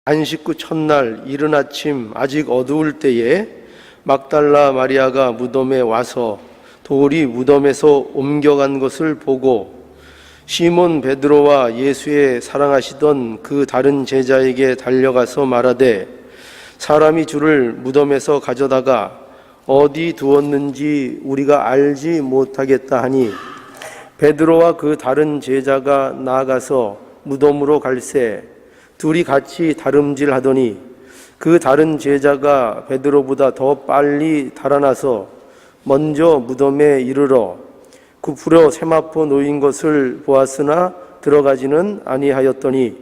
안식구 첫날 이른 아침 아직 어두울 때에 막달라 마리아가 무덤에 와서 돌이 무덤에서 옮겨간 것을 보고 시몬 베드로와 예수의 사랑하시던 그 다른 제자에게 달려가서 말하되 사람이 주를 무덤에서 가져다가 어디 두었는지 우리가 알지 못하겠다 하니 베드로와 그 다른 제자가 나아가서 무덤으로 갈새 둘이 같이 다름질하더니 그 다른 제자가 베드로보다 더 빨리 달아나서 먼저 무덤에 이르러 굽으려 세마포 놓인 것을 보았으나 들어가지는 아니하였더니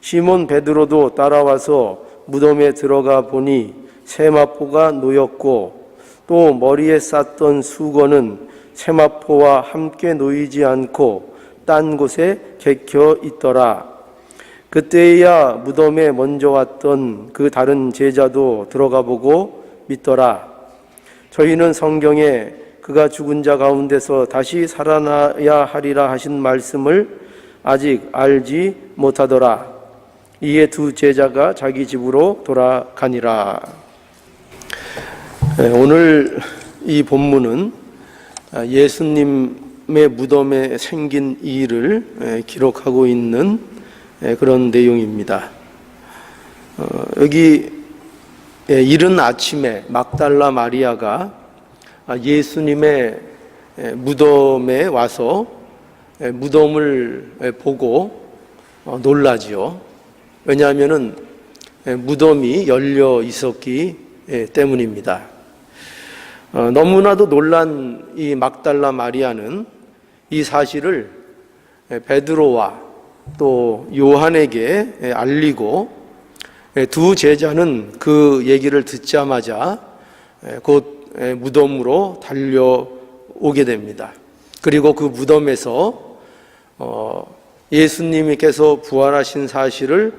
시몬 베드로도 따라와서 무덤에 들어가 보니 세마포가 놓였고 또 머리에 쌌던 수건은 세마포와 함께 놓이지 않고 딴 곳에 개켜 있더라. 그때야 무덤에 먼저 왔던 그 다른 제자도 들어가 보고 믿더라. 저희는 성경에 그가 죽은 자 가운데서 다시 살아나야 하리라 하신 말씀을 아직 알지 못하더라. 이에 두 제자가 자기 집으로 돌아가니라. 오늘 이 본문은 예수님의 무덤에 생긴 일을 기록하고 있는 그런 내용입니다. 여기 이른 아침에 막달라 마리아가 예수님의 무덤에 와서 무덤을 보고 놀라지요. 왜냐하면은 무덤이 열려 있었기 때문입니다. 너무나도 놀란 이 막달라 마리아는 이 사실을 베드로와 또 요한에게 알리고 두 제자는 그 얘기를 듣자마자 곧 무덤으로 달려오게 됩니다. 그리고 그 무덤에서 예수님께서 부활하신 사실을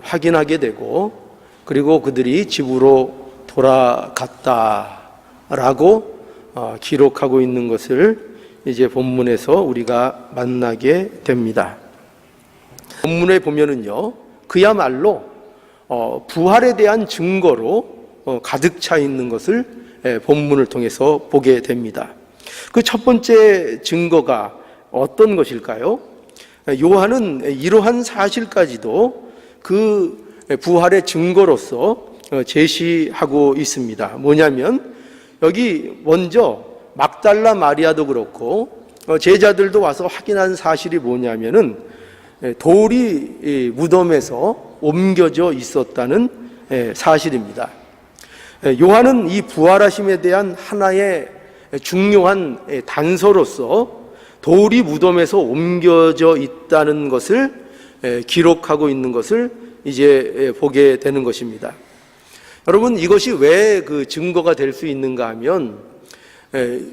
확인하게 되고 그리고 그들이 집으로 돌아갔다라고 기록하고 있는 것을 이제 본문에서 우리가 만나게 됩니다. 본문에 보면은요, 그야말로 부활에 대한 증거로 가득 차 있는 것을 본문을 통해서 보게 됩니다. 그 첫 번째 증거가 어떤 것일까요? 요한은 이러한 사실까지도 그 부활의 증거로서 제시하고 있습니다. 뭐냐면 여기 먼저 막달라 마리아도 그렇고 제자들도 와서 확인한 사실이 뭐냐면은 돌이 무덤에서 옮겨져 있었다는 사실입니다. 요한은 이 부활하심에 대한 하나의 중요한 단서로서 돌이 무덤에서 옮겨져 있다는 것을 기록하고 있는 것을 이제 보게 되는 것입니다. 여러분, 이것이 왜 그 증거가 될 수 있는가 하면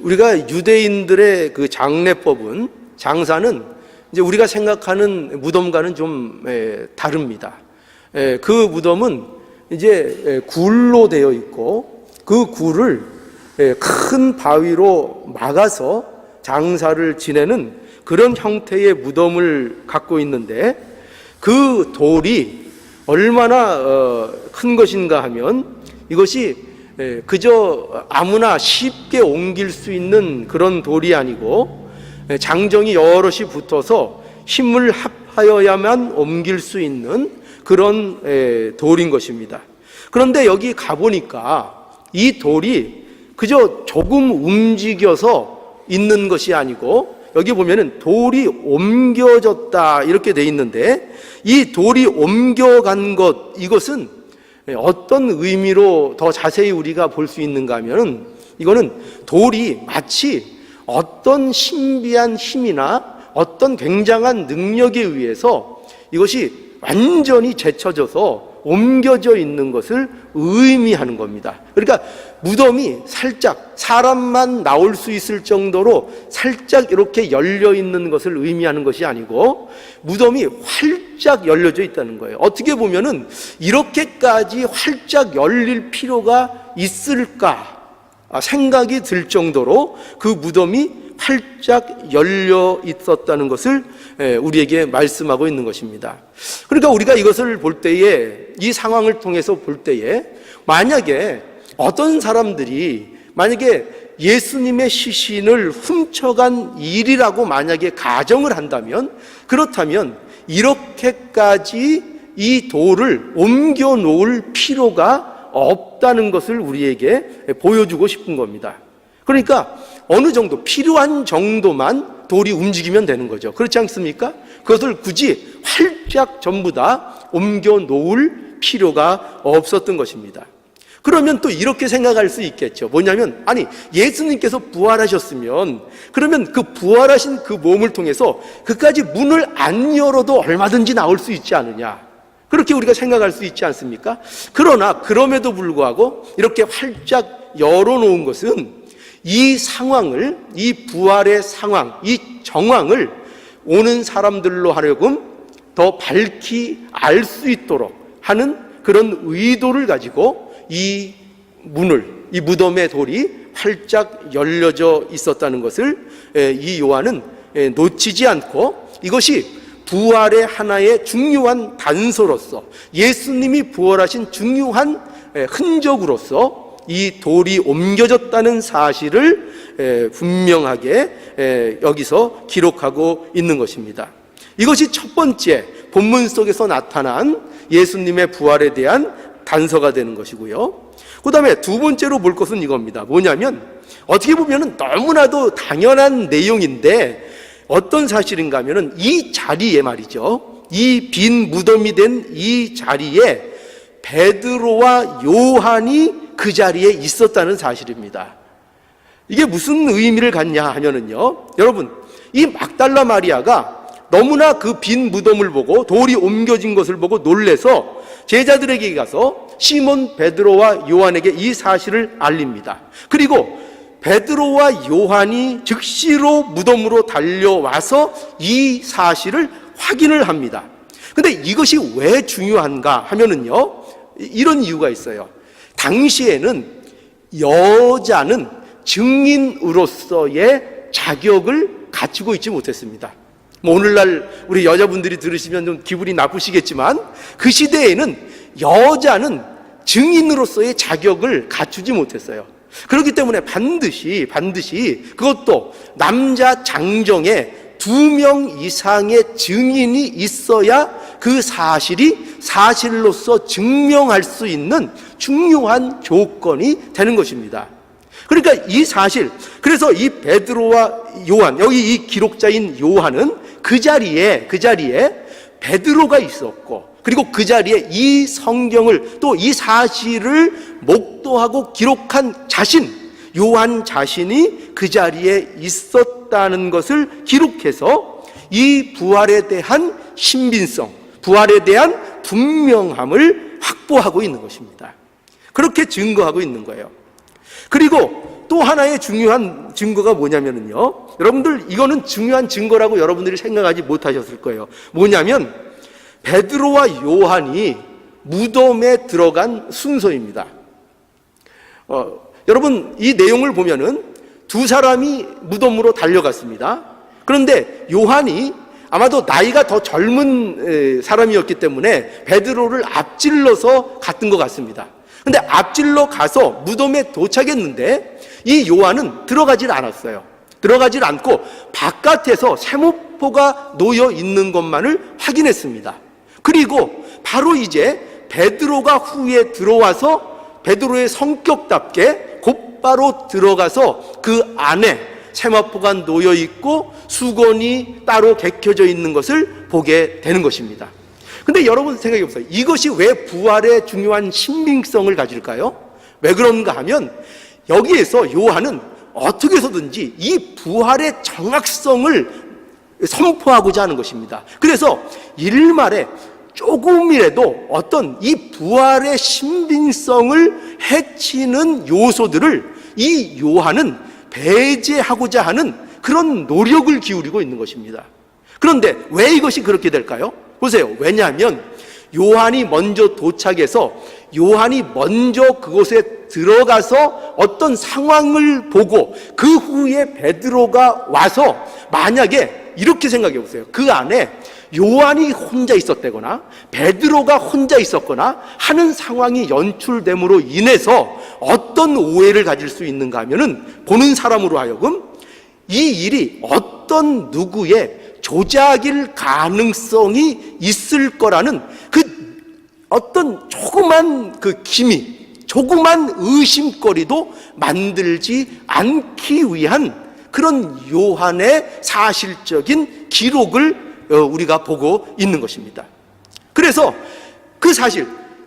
우리가 유대인들의 그 장례법은 장사는 이제 우리가 생각하는 무덤과는 좀 다릅니다. 그 무덤은 이제 굴로 되어 있고 그 굴을 큰 바위로 막아서 장사를 지내는 그런 형태의 무덤을 갖고 있는데 그 돌이 얼마나 큰 것인가 하면 이것이 그저 아무나 쉽게 옮길 수 있는 그런 돌이 아니고 장정이 여럿이 붙어서 힘을 합하여야만 옮길 수 있는 그런 돌인 것입니다. 그런데 여기 가보니까 이 돌이 그저 조금 움직여서 있는 것이 아니고 여기 보면은 돌이 옮겨졌다 이렇게 돼 있는데 이 돌이 옮겨간 것, 이것은 어떤 의미로 더 자세히 우리가 볼 수 있는가 하면 이거는 돌이 마치 어떤 신비한 힘이나 어떤 굉장한 능력에 의해서 이것이 완전히 제쳐져서 옮겨져 있는 것을 의미하는 겁니다. 그러니까 무덤이 살짝 사람만 나올 수 있을 정도로 살짝 이렇게 열려 있는 것을 의미하는 것이 아니고 무덤이 활짝 열려져 있다는 거예요. 어떻게 보면은 이렇게까지 활짝 열릴 필요가 있을까 생각이 들 정도로 그 무덤이 활짝 열려 있었다는 것을 우리에게 말씀하고 있는 것입니다. 그러니까 우리가 이것을 볼 때에, 이 상황을 통해서 볼 때에, 만약에 어떤 사람들이 만약에 예수님의 시신을 훔쳐간 일이라고 만약에 가정을 한다면, 그렇다면 이렇게까지 이 돌을 옮겨 놓을 필요가 없다는 것을 우리에게 보여주고 싶은 겁니다. 그러니까 어느 정도, 필요한 정도만 돌이 움직이면 되는 거죠. 그렇지 않습니까? 그것을 굳이 활짝 전부 다 옮겨 놓을 필요가 없었던 것입니다. 그러면 또 이렇게 생각할 수 있겠죠. 뭐냐면, 아니, 예수님께서 부활하셨으면 그러면 그 부활하신 그 몸을 통해서 그까지 문을 안 열어도 얼마든지 나올 수 있지 않느냐, 그렇게 우리가 생각할 수 있지 않습니까? 그러나 그럼에도 불구하고 이렇게 활짝 열어놓은 것은 이 상황을, 이 부활의 상황, 이 정황을 오는 사람들로 하여금 더 밝히 알 수 있도록 하는 그런 의도를 가지고 이 문을, 이 무덤의 돌이 활짝 열려져 있었다는 것을 이 요한은 놓치지 않고, 이것이 부활의 하나의 중요한 단서로서, 예수님이 부활하신 중요한 흔적으로서 이 돌이 옮겨졌다는 사실을 분명하게 여기서 기록하고 있는 것입니다. 이것이 첫 번째 본문 속에서 나타난 예수님의 부활에 대한 단서가 되는 것이고요. 그 다음에 두 번째로 볼 것은 이겁니다. 뭐냐면, 어떻게 보면 너무나도 당연한 내용인데 어떤 사실인가 하면은, 이 자리에 말이죠, 이 빈 무덤이 된 이 자리에 베드로와 요한이 그 자리에 있었다는 사실입니다. 이게 무슨 의미를 갖냐 하면은요, 여러분, 이 막달라 마리아가 너무나 그 빈 무덤을 보고 돌이 옮겨진 것을 보고 놀래서 제자들에게 가서 시몬 베드로와 요한에게 이 사실을 알립니다. 그리고 베드로와 요한이 즉시로 무덤으로 달려와서 이 사실을 확인을 합니다. 근데 이것이 왜 중요한가 하면은요, 이런 이유가 있어요. 당시에는 여자는 증인으로서의 자격을 갖추고 있지 못했습니다. 뭐 오늘날 우리 여자분들이 들으시면 좀 기분이 나쁘시겠지만, 그 시대에는 여자는 증인으로서의 자격을 갖추지 못했어요. 그렇기 때문에 반드시 그것도 남자 장정에 2명 이상의 증인이 있어야 그 사실이 사실로서 증명할 수 있는 중요한 조건이 되는 것입니다. 그러니까 이 사실, 그래서 이 베드로와 요한, 여기 이 기록자인 요한은 그 자리에 베드로가 있었고, 그리고 그 자리에 이 성경을, 또 이 사실을 목도하고 기록한 요한 자신이 그 자리에 있었다는 것을 기록해서 이 부활에 대한 신빙성, 부활에 대한 분명함을 확보하고 있는 것입니다. 그렇게 증거하고 있는 거예요. 그리고 또 하나의 중요한 증거가 뭐냐면요, 여러분들, 이거는 중요한 증거라고 여러분들이 생각하지 못하셨을 거예요. 뭐냐면, 베드로와 요한이 무덤에 들어간 순서입니다. 여러분, 이 내용을 보면은 두 사람이 무덤으로 달려갔습니다. 그런데 요한이 아마도 나이가 더 젊은 사람이었기 때문에 베드로를 앞질러서 갔던 것 같습니다. 근데 앞질러 가서 무덤에 도착했는데 이 요한은 들어가질 않았어요. 들어가질 않고 바깥에서 세모포가 놓여 있는 것만을 확인했습니다. 그리고 바로 이제 베드로가 후에 들어와서 베드로의 성격답게 곧바로 들어가서 그 안에 세마포가 놓여 있고 수건이 따로 개켜져 있는 것을 보게 되는 것입니다. 근데 여러분 생각해 보세요. 이것이 왜 부활의 중요한 신빙성을 가질까요? 왜 그런가 하면, 여기에서 요한은 어떻게 해서든지 이 부활의 정확성을 선포하고자 하는 것입니다. 그래서 일말에 조금이라도 어떤 이 부활의 신빙성을 해치는 요소들을 이 요한은 배제하고자 하는 그런 노력을 기울이고 있는 것입니다. 그런데 왜 이것이 그렇게 될까요? 보세요. 왜냐하면 요한이 먼저 도착해서 요한이 먼저 그곳에 들어가서 어떤 상황을 보고 그 후에 베드로가 와서 만약에 이렇게 생각해 보세요. 그 안에 요한이 혼자 있었다거나 베드로가 혼자 있었거나 하는 상황이 연출됨으로 인해서 어떤 오해를 가질 수 있는가 하면은 보는 사람으로 하여금 이 일이 어떤 누구의 조작일 가능성이 있을 거라는 그 어떤 조그만 그 기미, 조그만 의심거리도 만들지 않기 위한 그런 요한의 사실적인 기록을 우리가 보고 있는 것입니다. 그래서 그 사실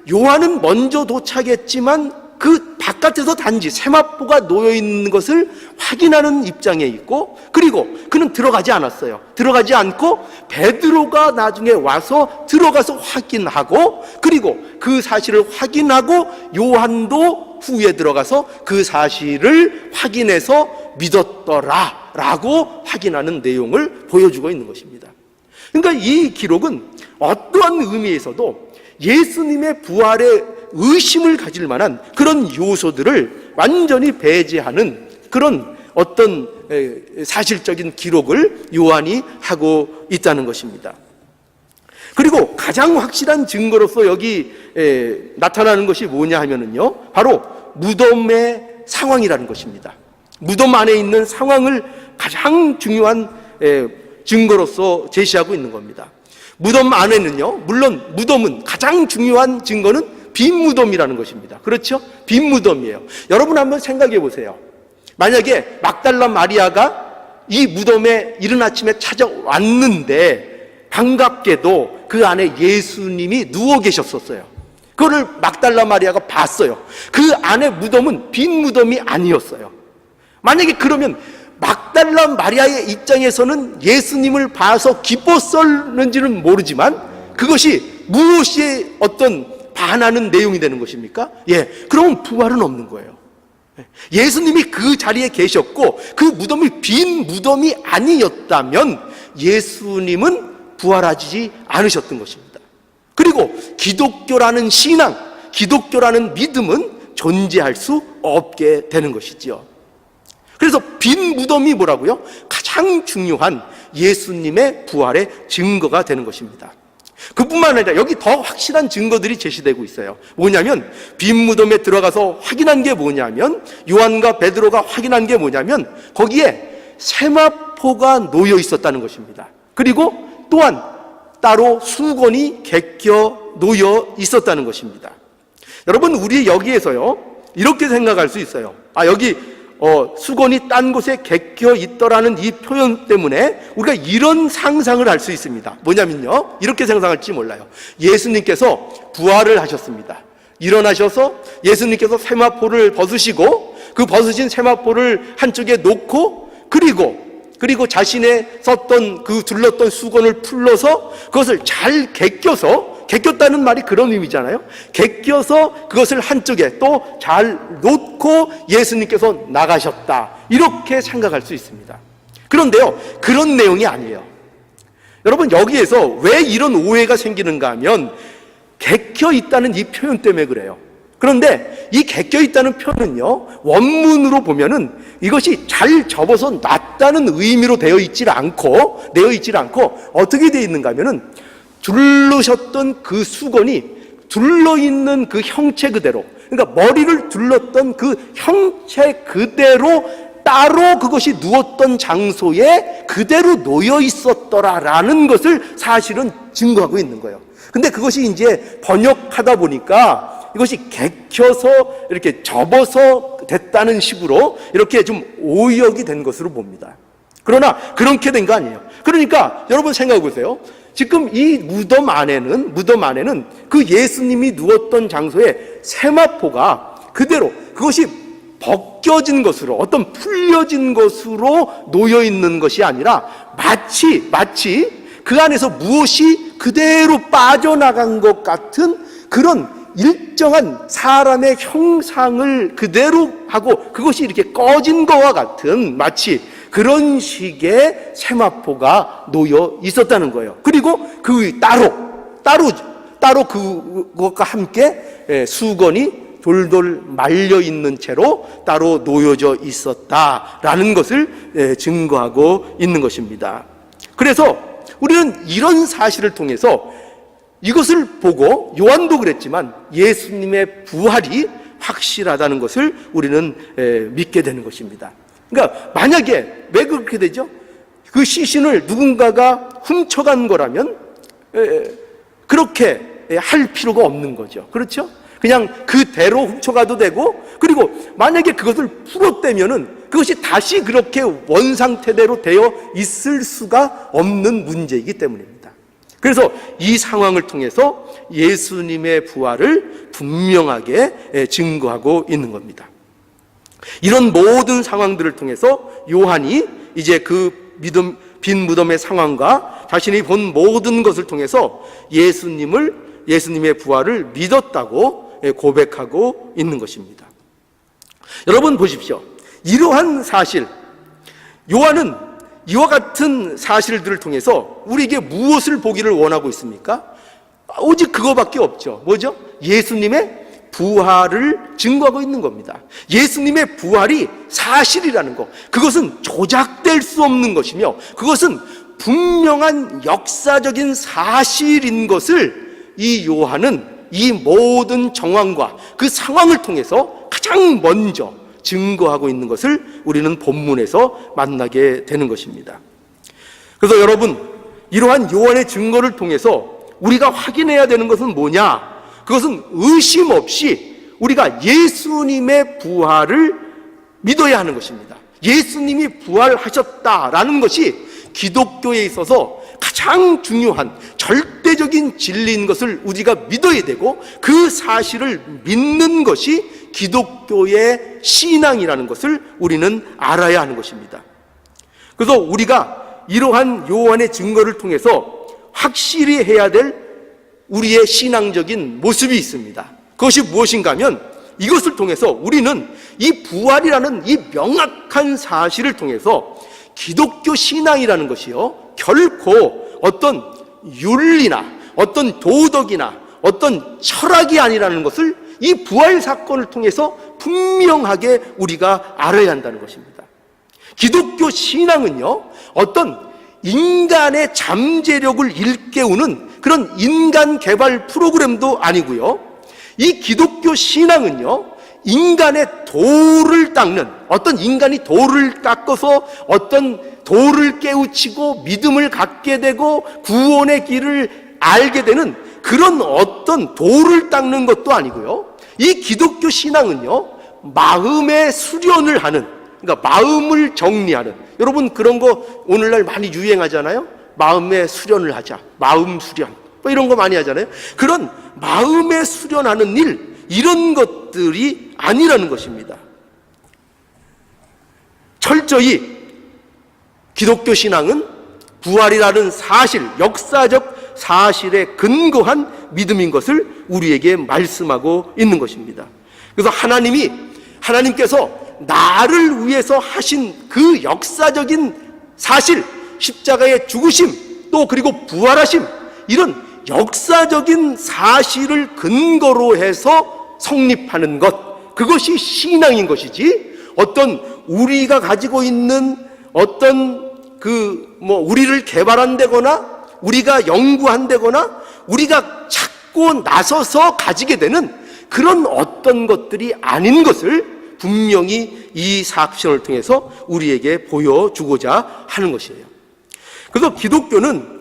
요한은 먼저 도착했지만 그 바깥에서 단지 세마포가 놓여 있는 것을 확인하는 입장에 있고, 그리고 그는 들어가지 않았어요. 들어가지 않고 베드로가 나중에 와서 들어가서 확인하고, 그리고 그 사실을 확인하고 요한도 후에 들어가서 그 사실을 확인해서 믿었더라 라고 확인하는 내용을 보여주고 있는 것입니다. 그러니까 이 기록은 어떠한 의미에서도 예수님의 부활에 의심을 가질 만한 그런 요소들을 완전히 배제하는 그런 어떤 사실적인 기록을 요한이 하고 있다는 것입니다. 그리고 가장 확실한 증거로서 여기 나타나는 것이 뭐냐 하면은요, 바로 무덤의 상황이라는 것입니다. 무덤 안에 있는 상황을 가장 중요한 증거로서 제시하고 있는 겁니다. 무덤 안에는요, 물론 무덤은 가장 중요한 증거는 빈 무덤이라는 것입니다. 그렇죠? 빈 무덤이에요. 여러분 한번 생각해 보세요. 만약에 막달라 마리아가 이 무덤에 이른 아침에 찾아왔는데 반갑게도 그 안에 예수님이 누워 계셨었어요. 그거를 막달라 마리아가 봤어요. 그 안에 무덤은 빈 무덤이 아니었어요. 만약에 그러면 막달라 마리아의 입장에서는 예수님을 봐서 기뻤었는지는 모르지만 그것이 무엇이 어떤 반하는 내용이 되는 것입니까? 그러면 부활은 없는 거예요. 예수님이 그 자리에 계셨고 그 무덤이 빈 무덤이 아니었다면 예수님은 부활하지 않으셨던 것입니다. 그리고 기독교라는 신앙, 기독교라는 믿음은 존재할 수 없게 되는 것이지요. 그래서 빈 무덤이 뭐라고요? 가장 중요한 예수님의 부활의 증거가 되는 것입니다. 그뿐만 아니라 여기 더 확실한 증거들이 제시되고 있어요. 뭐냐면 빈 무덤에 들어가서 확인한 게 뭐냐면, 요한과 베드로가 확인한 게 뭐냐면 거기에 세마포가 놓여 있었다는 것입니다. 그리고 또한 따로 수건이 개겨 놓여 있었다는 것입니다. 여러분, 우리 여기에서요 이렇게 생각할 수 있어요. 여기 수건이 딴 곳에 개겨 있더라는 이 표현 때문에 우리가 이런 상상을 할 수 있습니다. 뭐냐면요, 이렇게 상상할지 몰라요. 예수님께서 부활을 하셨습니다. 일어나셔서 예수님께서 세마포를 벗으시고 그 벗으신 세마포를 한쪽에 놓고 그리고 자신의 썼던 그 둘렀던 수건을 풀러서 그것을 잘 개꼈다는 말이 그런 의미잖아요. 개껴서 그것을 한쪽에 또 잘 놓고 예수님께서 나가셨다, 이렇게 생각할 수 있습니다. 그런데요, 그런 내용이 아니에요. 여러분, 여기에서 왜 이런 오해가 생기는가 하면 개껴 있다는 이 표현 때문에 그래요. 그런데 이 개껴 있다는 표현은요, 원문으로 보면은 이것이 잘 접어서 놨다는 의미로 되어 있질 않고 어떻게 되어 있는가 하면은 둘러셨던 그 수건이 둘러있는 그 형체 그대로, 그러니까 머리를 둘렀던 그 형체 그대로 따로 그것이 누웠던 장소에 그대로 놓여 있었더라라는 것을 사실은 증거하고 있는 거예요. 근데 그것이 이제 번역하다 보니까 이것이 개켜서 이렇게 접어서 됐다는 식으로 이렇게 좀 오역이 된 것으로 봅니다. 그러나 그렇게 된 거 아니에요. 그러니까 여러분 생각해 보세요. 지금 이 무덤 안에는 그 예수님이 누웠던 장소에 세마포가 그대로 그것이 벗겨진 것으로, 어떤 풀려진 것으로 놓여 있는 것이 아니라 마치 그 안에서 무엇이 그대로 빠져나간 것 같은 그런 일정한 사람의 형상을 그대로 하고 그것이 이렇게 꺼진 것과 같은 마치 그런 식의 세마포가 놓여 있었다는 거예요. 그리고 그 따로 그것과 함께 수건이 돌돌 말려 있는 채로 따로 놓여져 있었다라는 것을 증거하고 있는 것입니다. 그래서 우리는 이런 사실을 통해서 이것을 보고 요한도 그랬지만 예수님의 부활이 확실하다는 것을 우리는 믿게 되는 것입니다. 그러니까 만약에 왜 그렇게 되죠? 그 시신을 누군가가 훔쳐간 거라면 그렇게 할 필요가 없는 거죠. 그렇죠? 그냥 그대로 훔쳐가도 되고, 그리고 만약에 그것을 풀었다면은 그것이 다시 그렇게 원상태대로 되어 있을 수가 없는 문제이기 때문입니다. 그래서 이 상황을 통해서 예수님의 부활을 분명하게 증거하고 있는 겁니다. 이런 모든 상황들을 통해서 요한이 이제 그 빈 무덤의 상황과 자신이 본 모든 것을 통해서 예수님의 부활을 믿었다고 고백하고 있는 것입니다. 여러분 보십시오. 이러한 사실, 요한은 이와 같은 사실들을 통해서 우리에게 무엇을 보기를 원하고 있습니까? 오직 그거밖에 없죠. 뭐죠? 예수님의 부활을 증거하고 있는 겁니다. 예수님의 부활이 사실이라는 것, 그것은 조작될 수 없는 것이며 그것은 분명한 역사적인 사실인 것을 이 요한은 이 모든 정황과 그 상황을 통해서 가장 먼저 증거하고 있는 것을 우리는 본문에서 만나게 되는 것입니다. 그래서 여러분, 이러한 요한의 증거를 통해서 우리가 확인해야 되는 것은 뭐냐? 그것은 의심 없이 우리가 예수님의 부활을 믿어야 하는 것입니다. 예수님이 부활하셨다라는 것이 기독교에 있어서 가장 중요한 절대적인 진리인 것을 우리가 믿어야 되고, 그 사실을 믿는 것이 기독교의 신앙이라는 것을 우리는 알아야 하는 것입니다. 그래서 우리가 이러한 요한의 증거를 통해서 확실히 해야 될 우리의 신앙적인 모습이 있습니다. 그것이 무엇인가 하면, 이것을 통해서 우리는 이 부활이라는 이 명확한 사실을 통해서 기독교 신앙이라는 것이요, 결코 어떤 윤리나 어떤 도덕이나 어떤 철학이 아니라는 것을 이 부활 사건을 통해서 분명하게 우리가 알아야 한다는 것입니다. 기독교 신앙은요, 어떤 인간의 잠재력을 일깨우는 그런 인간 개발 프로그램도 아니고요, 이 기독교 신앙은요, 인간의 도를 닦는, 어떤 인간이 도를 닦아서 어떤 도를 깨우치고 믿음을 갖게 되고 구원의 길을 알게 되는 그런 어떤 도를 닦는 것도 아니고요, 이 기독교 신앙은요, 마음의 수련을 하는, 그러니까 마음을 정리하는, 여러분 그런 거 오늘날 많이 유행하잖아요. 마음의 수련을 하자, 마음 수련, 뭐 이런 거 많이 하잖아요. 그런 마음의 수련하는 일, 이런 것들이 아니라는 것입니다. 철저히 기독교 신앙은 부활이라는 사실, 역사적 사실에 근거한 믿음인 것을 우리에게 말씀하고 있는 것입니다. 그래서 하나님께서 나를 위해서 하신 그 역사적인 사실, 십자가의 죽으심, 또 그리고 부활하심, 이런 역사적인 사실을 근거로 해서 성립하는 것, 그것이 신앙인 것이지, 어떤 우리가 가지고 있는 어떤 우리를 개발한다거나 우리가 연구한다거나 우리가 찾고 나서서 가지게 되는 그런 어떤 것들이 아닌 것을 분명히 이 사건을 통해서 우리에게 보여주고자 하는 것이에요. 그래서 기독교는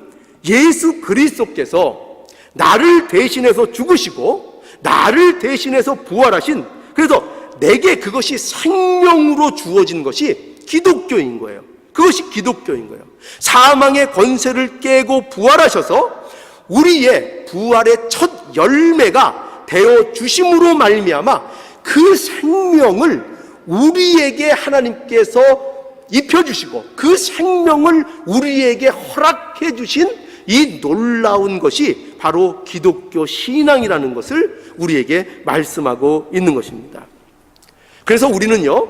예수 그리스도께서 나를 대신해서 죽으시고 나를 대신해서 부활하신, 그래서 내게 그것이 생명으로 주어진 것이 기독교인 거예요. 그것이 기독교인 거예요. 사망의 권세를 깨고 부활하셔서 우리의 부활의 첫 열매가 되어 주심으로 말미암아 그 생명을 우리에게 하나님께서 입혀주시고 그 생명을 우리에게 허락해 주신 이 놀라운 것이 바로 기독교 신앙이라는 것을 우리에게 말씀하고 있는 것입니다. 그래서 우리는요,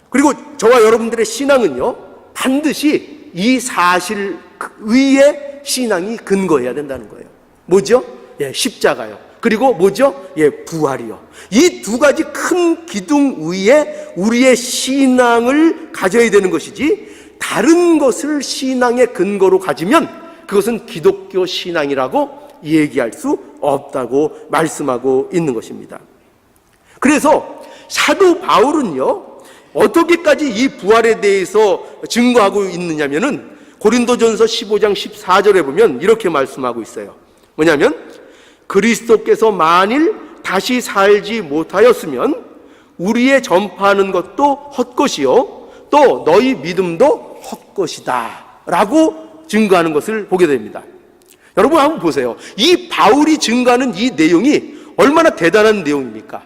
그리고 저와 여러분들의 신앙은요, 반드시 이 사실 위에 신앙이 근거해야 된다는 거예요. 뭐죠? 십자가요. 그리고 뭐죠? 부활이요. 이 두 가지 큰 기둥 위에 우리의 신앙을 가져야 되는 것이지, 다른 것을 신앙의 근거로 가지면 그것은 기독교 신앙이라고 얘기할 수 없다고 말씀하고 있는 것입니다. 그래서 사도 바울은요, 어떻게까지 이 부활에 대해서 증거하고 있느냐면은 고린도전서 15장 14절에 보면 이렇게 말씀하고 있어요. 뭐냐면, 그리스도께서 만일 다시 살지 못하였으면 우리의 전파하는 것도 헛것이요 또 너희 믿음도 헛것이다 라고 증거하는 것을 보게 됩니다. 여러분 한번 보세요. 이 바울이 증거하는 이 내용이 얼마나 대단한 내용입니까?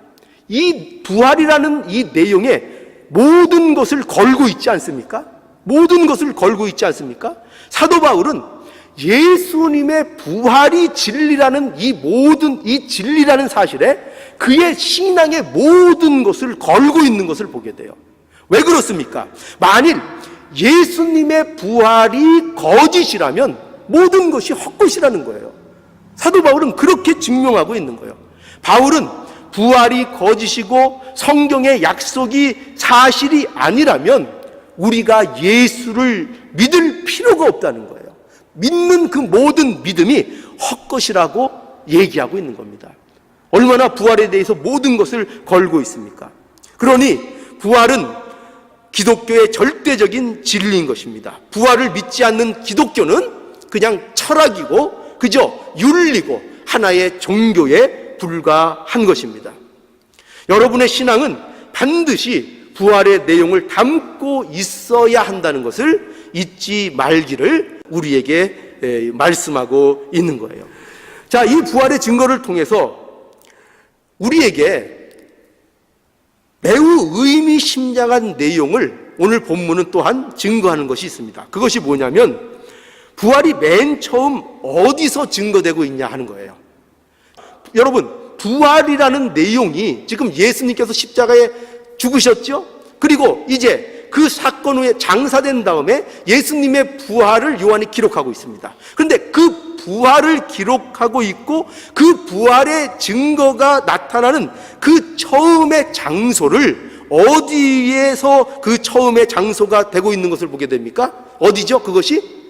이 부활이라는 이 내용에 모든 것을 걸고 있지 않습니까? 모든 것을 걸고 있지 않습니까? 사도 바울은 예수님의 부활이 진리라는 이 진리라는 사실에 그의 신앙의 모든 것을 걸고 있는 것을 보게 돼요. 왜 그렇습니까? 만일 예수님의 부활이 거짓이라면 모든 것이 헛것이라는 거예요. 사도 바울은 그렇게 증명하고 있는 거예요. 바울은 부활이 거짓이고 성경의 약속이 사실이 아니라면 우리가 예수를 믿을 필요가 없다는 거예요. 믿는 그 모든 믿음이 헛것이라고 얘기하고 있는 겁니다. 얼마나 부활에 대해서 모든 것을 걸고 있습니까? 그러니 부활은 기독교의 절대적인 진리인 것입니다. 부활을 믿지 않는 기독교는 그냥 철학이고 그저 윤리고 하나의 종교에 불과한 것입니다. 여러분의 신앙은 반드시 부활의 내용을 담고 있어야 한다는 것을 잊지 말기를 우리에게 말씀하고 있는 거예요. 자, 이 부활의 증거를 통해서 우리에게 매우 의미심장한 내용을 오늘 본문은 또한 증거하는 것이 있습니다. 그것이 뭐냐면 부활이 맨 처음 어디서 증거되고 있냐 하는 거예요. 여러분, 부활이라는 내용이 지금 예수님께서 십자가에 죽으셨죠? 그리고 이제 그 사건 후에 장사된 다음에 예수님의 부활을 요한이 기록하고 있습니다. 그런데 그 부활을 기록하고 있고 그 부활의 증거가 나타나는 그 처음의 장소를 어디에서 그 처음의 장소가 되고 있는 것을 보게 됩니까? 어디죠? 그것이?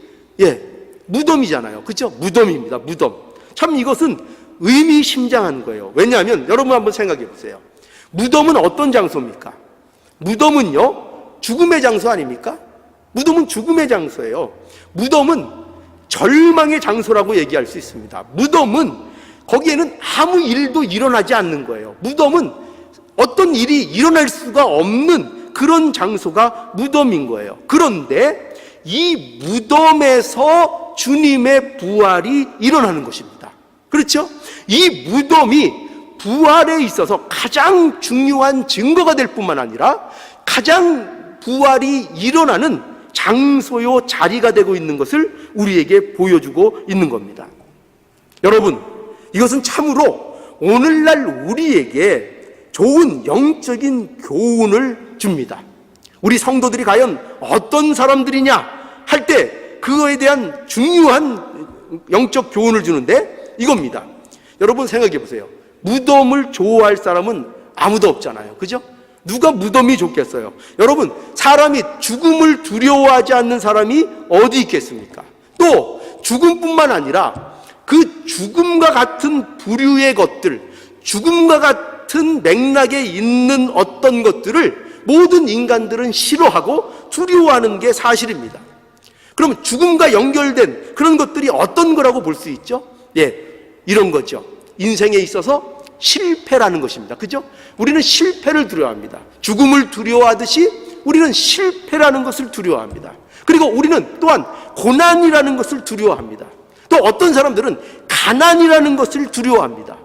무덤이잖아요. 그렇죠? 무덤입니다. 무덤. 참 이것은 의미심장한 거예요. 왜냐하면 여러분 한번 생각해 보세요. 무덤은 어떤 장소입니까? 무덤은요, 죽음의 장소 아닙니까? 무덤은 죽음의 장소예요. 무덤은 절망의 장소라고 얘기할 수 있습니다. 무덤은 거기에는 아무 일도 일어나지 않는 거예요. 무덤은 어떤 일이 일어날 수가 없는 그런 장소가 무덤인 거예요. 그런데 이 무덤에서 주님의 부활이 일어나는 것입니다. 그렇죠? 이 무덤이 부활에 있어서 가장 중요한 증거가 될 뿐만 아니라 가장 부활이 일어나는 장소요 자리가 되고 있는 것을 우리에게 보여주고 있는 겁니다. 여러분, 이것은 참으로 오늘날 우리에게 좋은 영적인 교훈을 줍니다. 우리 성도들이 과연 어떤 사람들이냐 할 때 그거에 대한 중요한 영적 교훈을 주는데 이겁니다. 여러분 생각해 보세요. 무덤을 좋아할 사람은 아무도 없잖아요. 그죠? 누가 무덤이 좋겠어요? 여러분, 사람이 죽음을 두려워하지 않는 사람이 어디 있겠습니까? 또 죽음뿐만 아니라 그 죽음과 같은 부류의 것들, 죽음과 같은 맥락에 있는 어떤 것들을 모든 인간들은 싫어하고 두려워하는 게 사실입니다. 그러면 죽음과 연결된 그런 것들이 어떤 거라고 볼 수 있죠? 이런 거죠. 인생에 있어서 실패라는 것입니다. 그죠? 우리는 실패를 두려워합니다. 죽음을 두려워하듯이 우리는 실패라는 것을 두려워합니다. 그리고 우리는 또한 고난이라는 것을 두려워합니다. 또 어떤 사람들은 가난이라는 것을 두려워합니다.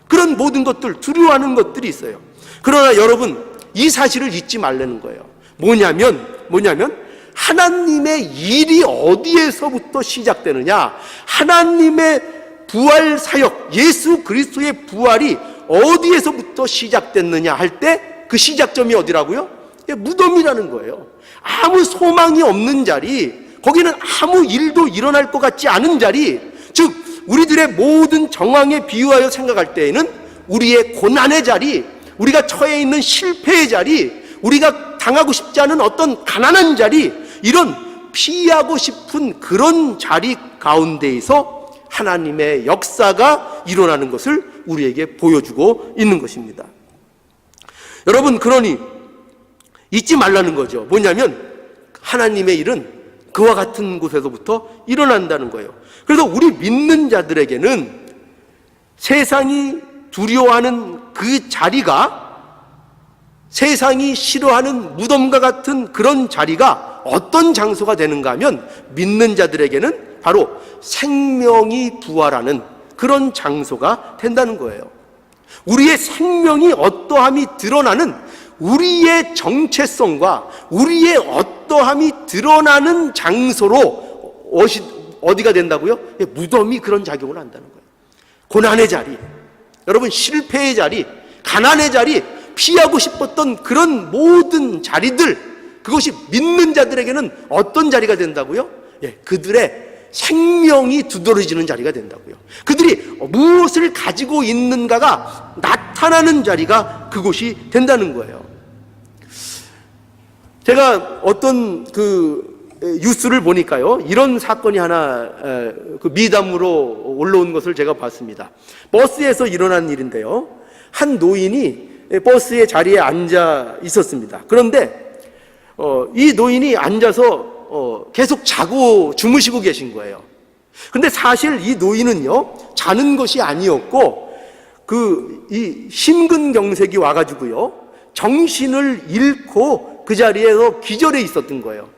그런 모든 것들, 두려워하는 것들이 있어요. 그러나 여러분, 이 사실을 잊지 말라는 거예요. 뭐냐면 하나님의 일이 어디에서부터 시작되느냐, 하나님의 부활 사역, 예수 그리스도의 부활이 어디에서부터 시작됐느냐 할 때 그 시작점이 어디라고요? 무덤이라는 거예요. 아무 소망이 없는 자리, 거기는 아무 일도 일어날 것 같지 않은 자리, 즉 우리들의 모든 정황에 비유하여 생각할 때에는 우리의 고난의 자리, 우리가 처해 있는 실패의 자리, 우리가 당하고 싶지 않은 어떤 가난한 자리, 이런 피하고 싶은 그런 자리 가운데에서 하나님의 역사가 일어나는 것을 우리에게 보여주고 있는 것입니다. 여러분, 그러니 잊지 말라는 거죠. 뭐냐면 하나님의 일은 그와 같은 곳에서부터 일어난다는 거예요. 그래서 우리 믿는 자들에게는 세상이 두려워하는 그 자리가, 세상이 싫어하는 무덤과 같은 그런 자리가 어떤 장소가 되는가 하면 믿는 자들에게는 바로 생명이 부활하는 그런 장소가 된다는 거예요. 우리의 생명이 어떠함이 드러나는, 우리의 정체성과 우리의 어떠함이 드러나는 장소로 어디가 된다고요? 무덤이 그런 작용을 한다는 거예요. 고난의 자리, 여러분 실패의 자리, 가난의 자리, 피하고 싶었던 그런 모든 자리들, 그것이 믿는 자들에게는 어떤 자리가 된다고요? 그들의 생명이 두드러지는 자리가 된다고요. 그들이 무엇을 가지고 있는가가 나타나는 자리가 그곳이 된다는 거예요. 제가 어떤 뉴스를 보니까요, 이런 사건이 하나 미담으로 올라온 것을 제가 봤습니다. 버스에서 일어난 일인데요, 한 노인이 버스의 자리에 앉아 있었습니다. 그런데 이 노인이 앉아서 계속 자고 주무시고 계신 거예요. 근데 사실 이 노인은요, 자는 것이 아니었고 이 심근경색이 와가지고요, 정신을 잃고 그 자리에서 기절해 있었던 거예요.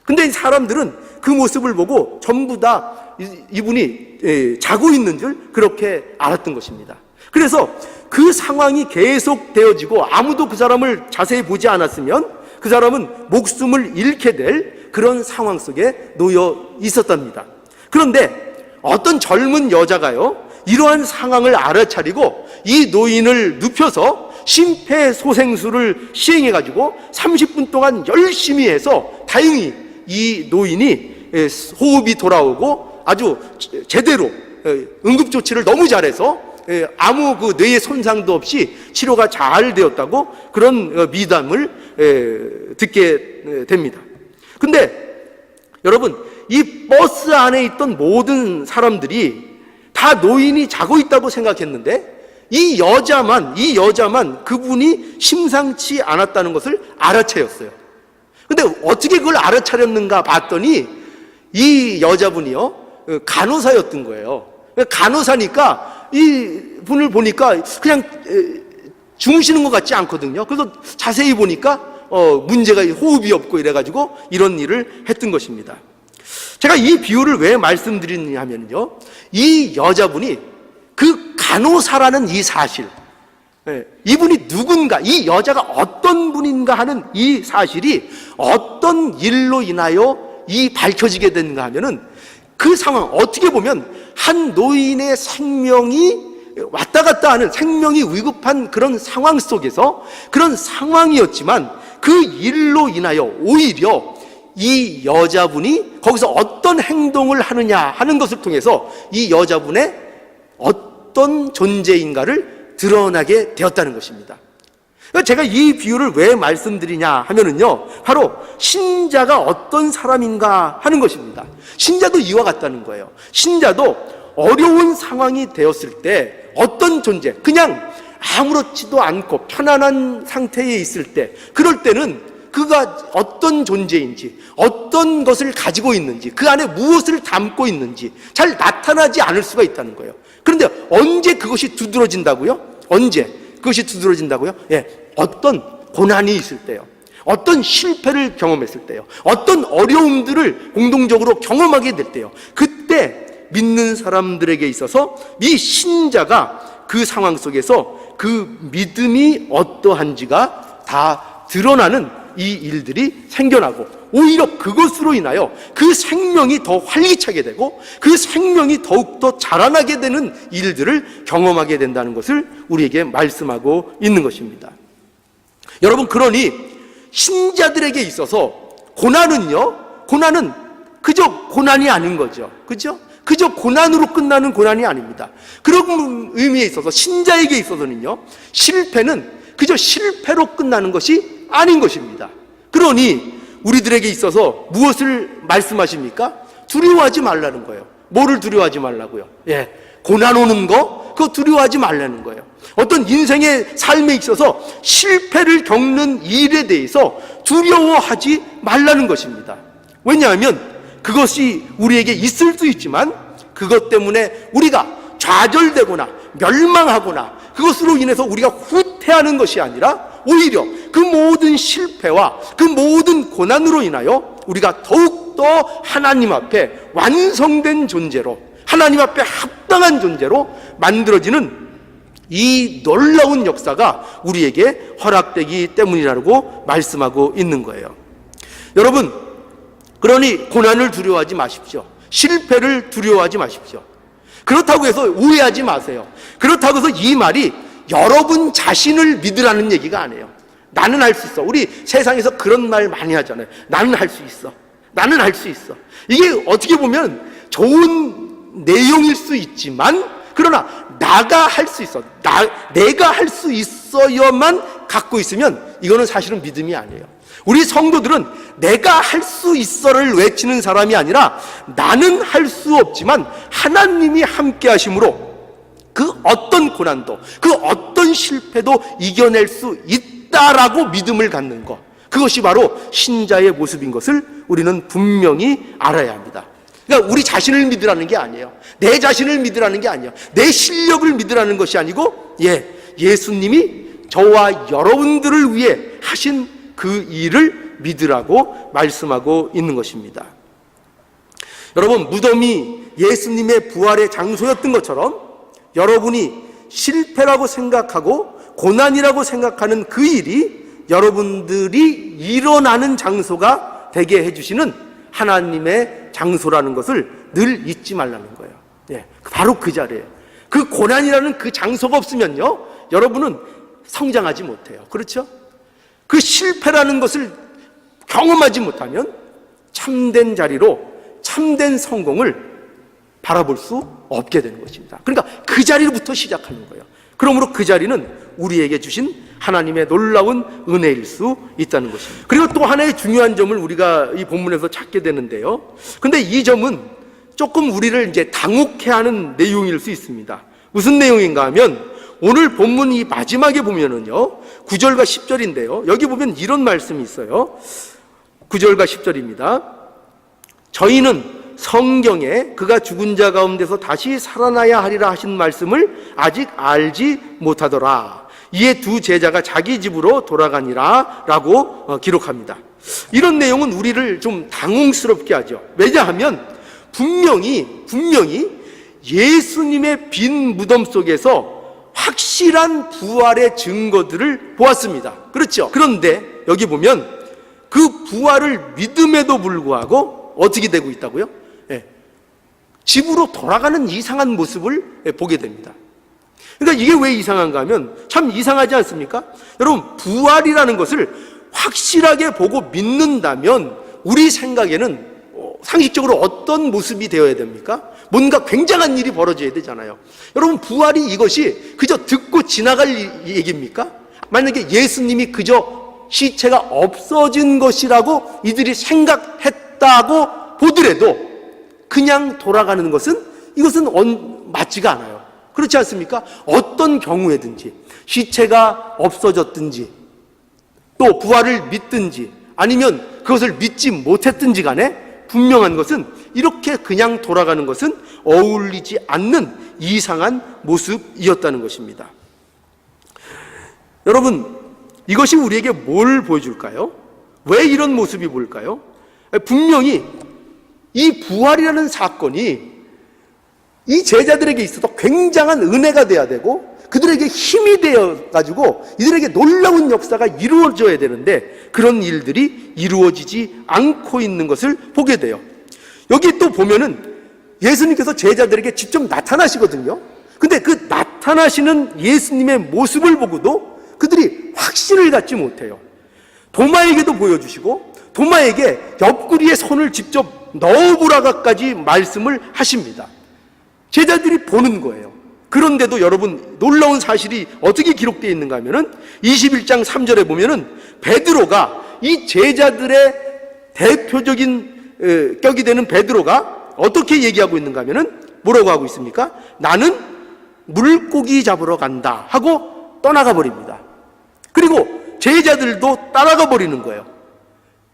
근데 사람들은 그 모습을 보고 전부 다 이분이 자고 있는 줄 그렇게 알았던 것입니다. 그래서 그 상황이 계속 되어지고 아무도 그 사람을 자세히 보지 않았으면 그 사람은 목숨을 잃게 될 그런 상황 속에 놓여 있었답니다. 그런데 어떤 젊은 여자가요, 이러한 상황을 알아차리고 이 노인을 눕혀서 심폐소생술을 시행해가지고 30분 동안 열심히 해서 다행히 이 노인이 호흡이 돌아오고 아주 제대로 응급조치를 너무 잘해서 아무 뇌의 손상도 없이 치료가 잘 되었다고 그런 미담을 듣게 됩니다. 근데 여러분, 이 버스 안에 있던 모든 사람들이 다 노인이 자고 있다고 생각했는데 이 여자만 그분이 심상치 않았다는 것을 알아차렸어요. 근데 어떻게 그걸 알아차렸는가 봤더니 이 여자분이요, 간호사였던 거예요. 간호사니까 이 분을 보니까 그냥 주무시는 것 같지 않거든요. 그래서 자세히 보니까 문제가, 호흡이 없고 이래가지고 이런 일을 했던 것입니다. 제가 이 비유를 왜 말씀드리느냐 하면요, 이 여자분이 그 간호사라는 이 사실, 이분이 누군가, 이 여자가 어떤 분인가 하는 이 사실이 어떤 일로 인하여 이 밝혀지게 되는가 하면은 그 상황, 어떻게 보면 한 노인의 생명이 왔다 갔다 하는, 생명이 위급한 그런 상황 속에서 그런 상황이었지만 그 일로 인하여 오히려 이 여자분이 거기서 어떤 행동을 하느냐 하는 것을 통해서 이 여자분의 어떤 존재인가를 드러나게 되었다는 것입니다. 제가 이 비유를 왜 말씀드리냐 하면은요, 바로 신자가 어떤 사람인가 하는 것입니다. 신자도 이와 같다는 거예요. 신자도 어려운 상황이 되었을 때 어떤 존재, 그냥 아무렇지도 않고 편안한 상태에 있을 때, 그럴 때는 그가 어떤 존재인지, 어떤 것을 가지고 있는지, 그 안에 무엇을 담고 있는지 잘 나타나지 않을 수가 있다는 거예요. 그런데 언제 그것이 두드러진다고요? 언제 그것이 두드러진다고요? 어떤 고난이 있을 때요, 어떤 실패를 경험했을 때요, 어떤 어려움들을 공동적으로 경험하게 될 때요, 그때 믿는 사람들에게 있어서 이 신자가 그 상황 속에서 그 믿음이 어떠한지가 다 드러나는 이 일들이 생겨나고, 오히려 그것으로 인하여 그 생명이 더 활기차게 되고 그 생명이 더욱더 자라나게 되는 일들을 경험하게 된다는 것을 우리에게 말씀하고 있는 것입니다. 여러분, 그러니 신자들에게 있어서 고난은 그저 고난이 아닌 거죠. 그죠? 그저 고난으로 끝나는 고난이 아닙니다. 그런 의미에 있어서 신자에게 있어서는요, 실패는 그저 실패로 끝나는 것이 아닌 것입니다. 그러니 우리들에게 있어서 무엇을 말씀하십니까? 두려워하지 말라는 거예요. 뭐를 두려워하지 말라고요? 고난 오는 거, 그거 두려워하지 말라는 거예요. 어떤 인생의 삶에 있어서 실패를 겪는 일에 대해서 두려워하지 말라는 것입니다. 왜냐하면 그것이 우리에게 있을 수 있지만 그것 때문에 우리가 좌절되거나 멸망하거나 그것으로 인해서 우리가 후퇴하는 것이 아니라 오히려 그 모든 실패와 그 모든 고난으로 인하여 우리가 더욱더 하나님 앞에 완성된 존재로, 하나님 앞에 합당한 존재로 만들어지는 이 놀라운 역사가 우리에게 허락되기 때문이라고 말씀하고 있는 거예요. 여러분, 그러니 고난을 두려워하지 마십시오. 실패를 두려워하지 마십시오. 그렇다고 해서 오해하지 마세요. 그렇다고 해서 이 말이 여러분 자신을 믿으라는 얘기가 아니에요. 나는 할 수 있어. 우리 세상에서 그런 말 많이 하잖아요. 나는 할 수 있어. 나는 할 수 있어. 이게 어떻게 보면 좋은 내용일 수 있지만, 그러나 나가 할 수 있어. 내가 할 수 있어야만 갖고 있으면 이거는 사실은 믿음이 아니에요. 우리 성도들은 내가 할 수 있어를 외치는 사람이 아니라 나는 할 수 없지만 하나님이 함께 하심으로 그 어떤 고난도, 그 어떤 실패도 이겨낼 수 있다라고 믿음을 갖는 것, 그것이 바로 신자의 모습인 것을 우리는 분명히 알아야 합니다. 그러니까 우리 자신을 믿으라는 게 아니에요. 내 자신을 믿으라는 게 아니에요. 내 실력을 믿으라는 것이 아니고 예수님이 저와 여러분들을 위해 하신 그 일을 믿으라고 말씀하고 있는 것입니다. 여러분, 무덤이 예수님의 부활의 장소였던 것처럼 여러분이 실패라고 생각하고 고난이라고 생각하는 그 일이 여러분들이 일어나는 장소가 되게 해주시는 하나님의 장소라는 것을 늘 잊지 말라는 거예요. 바로 그 자리예요. 그 고난이라는 그 장소가 없으면요, 여러분은 성장하지 못해요. 그렇죠? 그 실패라는 것을 경험하지 못하면 참된 자리로 참된 성공을 바라볼 수 없게 되는 것입니다. 그러니까 그 자리로부터 시작하는 거예요. 그러므로 그 자리는 우리에게 주신 하나님의 놀라운 은혜일 수 있다는 것입니다. 그리고 또 하나의 중요한 점을 우리가 이 본문에서 찾게 되는데요. 근데 이 점은 조금 우리를 이제 당혹해하는 내용일 수 있습니다. 무슨 내용인가 하면 오늘 본문 이 마지막에 보면은요, 9절과 10절인데요. 여기 보면 이런 말씀이 있어요. 9절과 10절입니다. 저희는 성경에 그가 죽은 자 가운데서 다시 살아나야 하리라 하신 말씀을 아직 알지 못하더라. 이에 두 제자가 자기 집으로 돌아가니라 라고 기록합니다. 이런 내용은 우리를 좀 당혹스럽게 하죠. 왜냐하면 분명히 예수님의 빈 무덤 속에서 확실한 부활의 증거들을 보았습니다. 그렇죠? 그런데 여기 보면 그 부활을 믿음에도 불구하고 어떻게 되고 있다고요? 집으로 돌아가는 이상한 모습을 보게 됩니다. 그러니까 이게 왜 이상한가 하면 참 이상하지 않습니까? 여러분, 부활이라는 것을 확실하게 보고 믿는다면 우리 생각에는 상식적으로 어떤 모습이 되어야 됩니까? 뭔가 굉장한 일이 벌어져야 되잖아요. 여러분, 부활이 이것이 그저 듣고 지나갈 얘기입니까? 만약에 예수님이 그저 시체가 없어진 것이라고 이들이 생각했다고 보더라도 그냥 돌아가는 것은 이것은 맞지가 않아요. 그렇지 않습니까? 어떤 경우에든지 시체가 없어졌든지 또 부활을 믿든지 아니면 그것을 믿지 못했든지 간에 분명한 것은 이렇게 그냥 돌아가는 것은 어울리지 않는 이상한 모습이었다는 것입니다. 여러분, 이것이 우리에게 뭘 보여줄까요? 왜 이런 모습이 보일까요? 분명히 이 부활이라는 사건이 이 제자들에게 있어서 굉장한 은혜가 돼야 되고 그들에게 힘이 되어가지고 이들에게 놀라운 역사가 이루어져야 되는데 그런 일들이 이루어지지 않고 있는 것을 보게 돼요. 여기 또 보면은 예수님께서 제자들에게 직접 나타나시거든요. 근데 그 나타나시는 예수님의 모습을 보고도 그들이 확신을 갖지 못해요. 도마에게도 보여주시고 도마에게 옆구리에 손을 직접 넣어보라고까지 말씀을 하십니다. 제자들이 보는 거예요. 그런데도 여러분, 놀라운 사실이 어떻게 기록되어 있는가 하면은 21장 3절에 보면은 베드로가, 이 제자들의 대표적인 격이 되는 베드로가 어떻게 얘기하고 있는가 하면은 뭐라고 하고 있습니까? 나는 물고기 잡으러 간다 하고 떠나가 버립니다. 그리고 제자들도 따라가 버리는 거예요.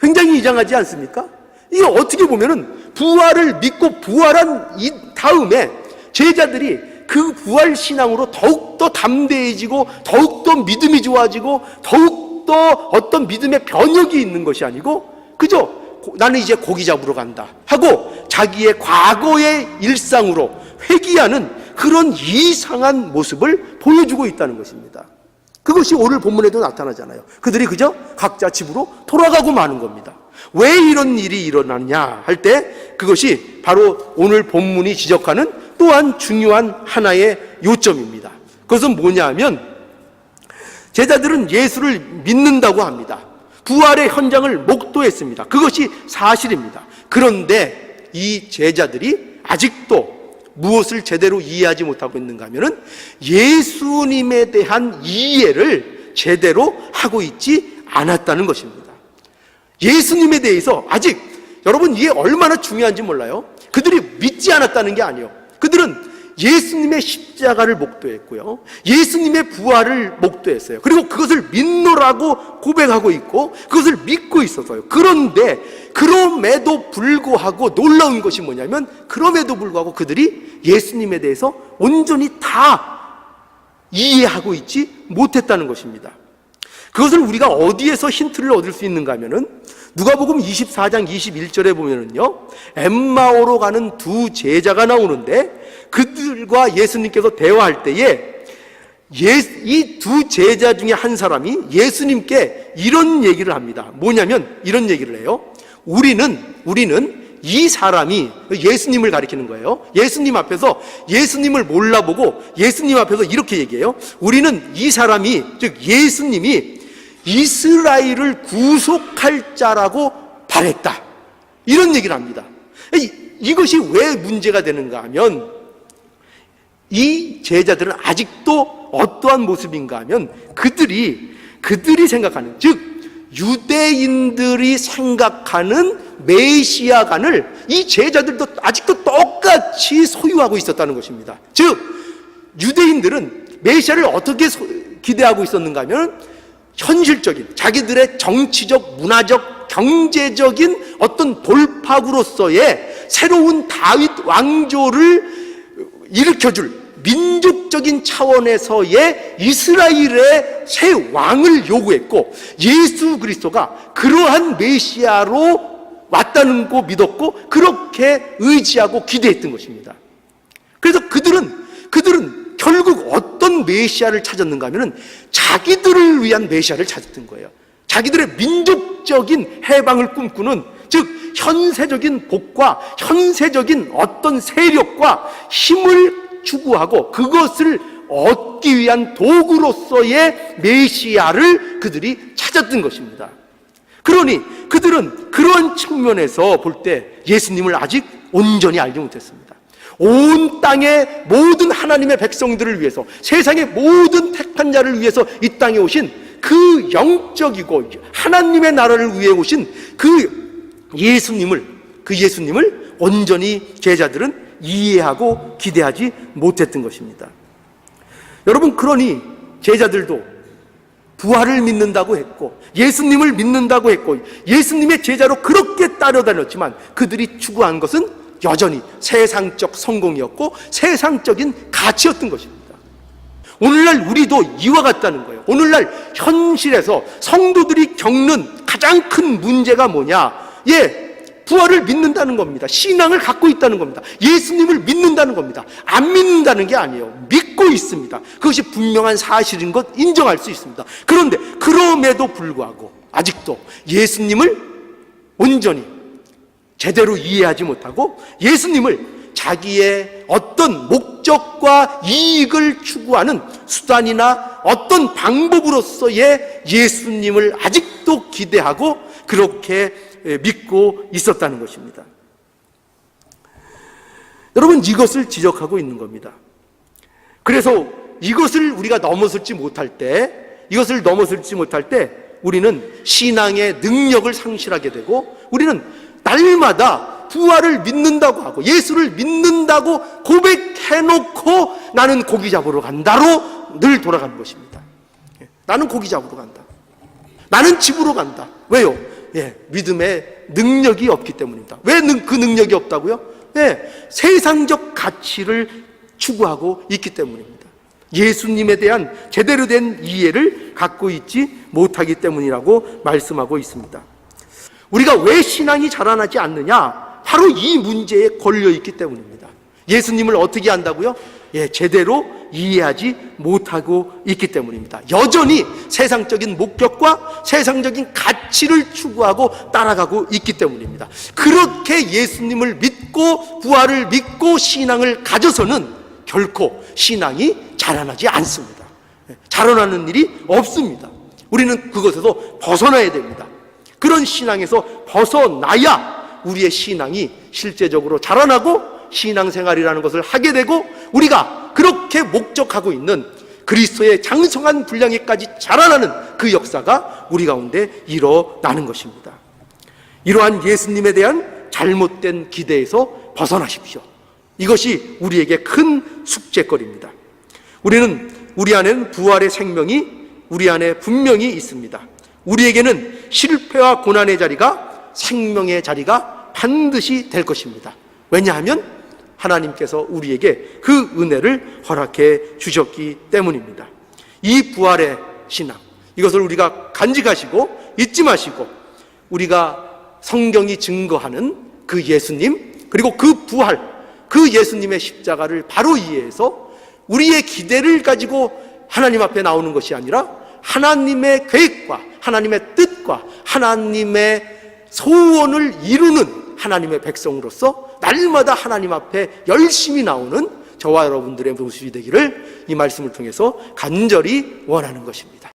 굉장히 이상하지 않습니까? 이게 어떻게 보면은 부활을 믿고 부활한 이 다음에 제자들이 그 부활 신앙으로 더욱더 담대해지고 더욱더 믿음이 좋아지고 더욱더 어떤 믿음의 변혁이 있는 것이 아니고 그저 나는 이제 고기 잡으러 간다 하고 자기의 과거의 일상으로 회귀하는 그런 이상한 모습을 보여주고 있다는 것입니다. 그것이 오늘 본문에도 나타나잖아요. 그들이 그저 각자 집으로 돌아가고 마는 겁니다. 왜 이런 일이 일어났냐 할 때 그것이 바로 오늘 본문이 지적하는 또한 중요한 하나의 요점입니다. 그것은 뭐냐 하면 제자들은 예수를 믿는다고 합니다. 부활의 현장을 목도했습니다. 그것이 사실입니다. 그런데 이 제자들이 아직도 무엇을 제대로 이해하지 못하고 있는가 하면은 예수님에 대한 이해를 제대로 하고 있지 않았다는 것입니다. 예수님에 대해서 아직, 여러분 이게 얼마나 중요한지 몰라요? 그들이 믿지 않았다는 게 아니에요. 그들은 예수님의 십자가를 목도했고요, 예수님의 부활을 목도했어요. 그리고 그것을 믿노라고 고백하고 있고 그것을 믿고 있었어요. 그런데 그럼에도 불구하고 놀라운 것이 뭐냐면, 그럼에도 불구하고 그들이 예수님에 대해서 온전히 다 이해하고 있지 못했다는 것입니다. 그것을 우리가 어디에서 힌트를 얻을 수 있는가 하면은 누가복음 24장 21절에 보면은요, 엠마오로 가는 두 제자가 나오는데 그들과 예수님께서 대화할 때에 이 두 제자 중에 한 사람이 예수님께 이런 얘기를 합니다. 뭐냐면 이런 얘기를 해요. 우리는 이 사람이, 예수님을 가리키는 거예요. 예수님 앞에서 예수님을 몰라보고 예수님 앞에서 이렇게 얘기해요. 우리는 이 사람이, 즉 예수님이 이스라엘을 구속할 자라고 바랬다, 이런 얘기를 합니다. 이것이 왜 문제가 되는가 하면 이 제자들은 아직도 어떠한 모습인가 하면 그들이 생각하는, 즉 유대인들이 생각하는 메시아관을 이 제자들도 아직도 똑같이 소유하고 있었다는 것입니다. 즉 유대인들은 메시아를 어떻게 기대하고 있었는가 하면 현실적인 자기들의 정치적, 문화적, 경제적인 어떤 돌파구로서의 새로운 다윗 왕조를 일으켜줄 민족적인 차원에서의 이스라엘의 새 왕을 요구했고, 예수 그리스도가 그러한 메시아로 왔다는 거 믿었고 그렇게 의지하고 기대했던 것입니다. 그래서 그들은 결국 어떤 메시아를 찾았는가 하면은 자기들을 위한 메시아를 찾았던 거예요. 자기들의 민족적인 해방을 꿈꾸는, 즉 현세적인 복과 현세적인 어떤 세력과 힘을 추구하고 그것을 얻기 위한 도구로서의 메시아를 그들이 찾았던 것입니다. 그러니 그들은 그런 측면에서 볼 때 예수님을 아직 온전히 알지 못했습니다. 온 땅의 모든 하나님의 백성들을 위해서, 세상의 모든 택한 자를 위해서 이 땅에 오신 그 영적이고 하나님의 나라를 위해 오신 그 예수님을 온전히 제자들은 이해하고 기대하지 못했던 것입니다. 여러분, 그러니 제자들도 부활을 믿는다고 했고 예수님을 믿는다고 했고 예수님의 제자로 그렇게 따라다녔지만 그들이 추구한 것은 여전히 세상적 성공이었고 세상적인 가치였던 것입니다. 오늘날 우리도 이와 같다는 거예요. 오늘날 현실에서 성도들이 겪는 가장 큰 문제가 뭐냐? 부활을 믿는다는 겁니다. 신앙을 갖고 있다는 겁니다. 예수님을 믿는다는 겁니다. 안 믿는다는 게 아니에요. 믿고 있습니다. 그것이 분명한 사실인 것 인정할 수 있습니다. 그런데 그럼에도 불구하고 아직도 예수님을 온전히 제대로 이해하지 못하고 예수님을 자기의 어떤 목적과 이익을 추구하는 수단이나 어떤 방법으로서의 예수님을 아직도 기대하고 그렇게 믿고 있었다는 것입니다. 여러분, 이것을 지적하고 있는 겁니다. 그래서 이것을 우리가 넘어설지 못할 때, 우리는 신앙의 능력을 상실하게 되고, 우리는 날마다 부활을 믿는다고 하고 예수를 믿는다고 고백해놓고 나는 고기 잡으러 간다로 늘 돌아가는 것입니다. 나는 고기 잡으러 간다. 나는 집으로 간다. 왜요? 믿음의 능력이 없기 때문입니다. 왜 그 능력이 없다고요? 세상적 가치를 추구하고 있기 때문입니다. 예수님에 대한 제대로 된 이해를 갖고 있지 못하기 때문이라고 말씀하고 있습니다. 우리가 왜 신앙이 자라나지 않느냐? 바로 이 문제에 걸려 있기 때문입니다. 예수님을 어떻게 안다고요? 제대로 이해하지 못하고 있기 때문입니다. 여전히 세상적인 목적과 세상적인 가치를 추구하고 따라가고 있기 때문입니다. 그렇게 예수님을 믿고 부활을 믿고 신앙을 가져서는 결코 신앙이 자라나지 않습니다. 자라나는 일이 없습니다. 우리는 그것에서 벗어나야 됩니다. 그런 신앙에서 벗어나야 우리의 신앙이 실제적으로 자라나고 신앙생활이라는 것을 하게 되고, 우리가 그렇게 목적하고 있는 그리스도의 장성한 분량에까지 자라나는 그 역사가 우리 가운데 일어나는 것입니다. 이러한 예수님에 대한 잘못된 기대에서 벗어나십시오. 이것이 우리에게 큰 숙제거리입니다. 우리 안에는 부활의 생명이 우리 안에 분명히 있습니다. 우리에게는 실패와 고난의 자리가 생명의 자리가 반드시 될 것입니다. 왜냐하면 하나님께서 우리에게 그 은혜를 허락해 주셨기 때문입니다. 이 부활의 신앙, 이것을 우리가 간직하시고 잊지 마시고, 우리가 성경이 증거하는 그 예수님, 그리고 그 부활, 그 예수님의 십자가를 바로 이해해서 우리의 기대를 가지고 하나님 앞에 나오는 것이 아니라 하나님의 계획과 하나님의 뜻과 하나님의 소원을 이루는 하나님의 백성으로서 날마다 하나님 앞에 열심히 나오는 저와 여러분들의 모습이 되기를 이 말씀을 통해서 간절히 원하는 것입니다.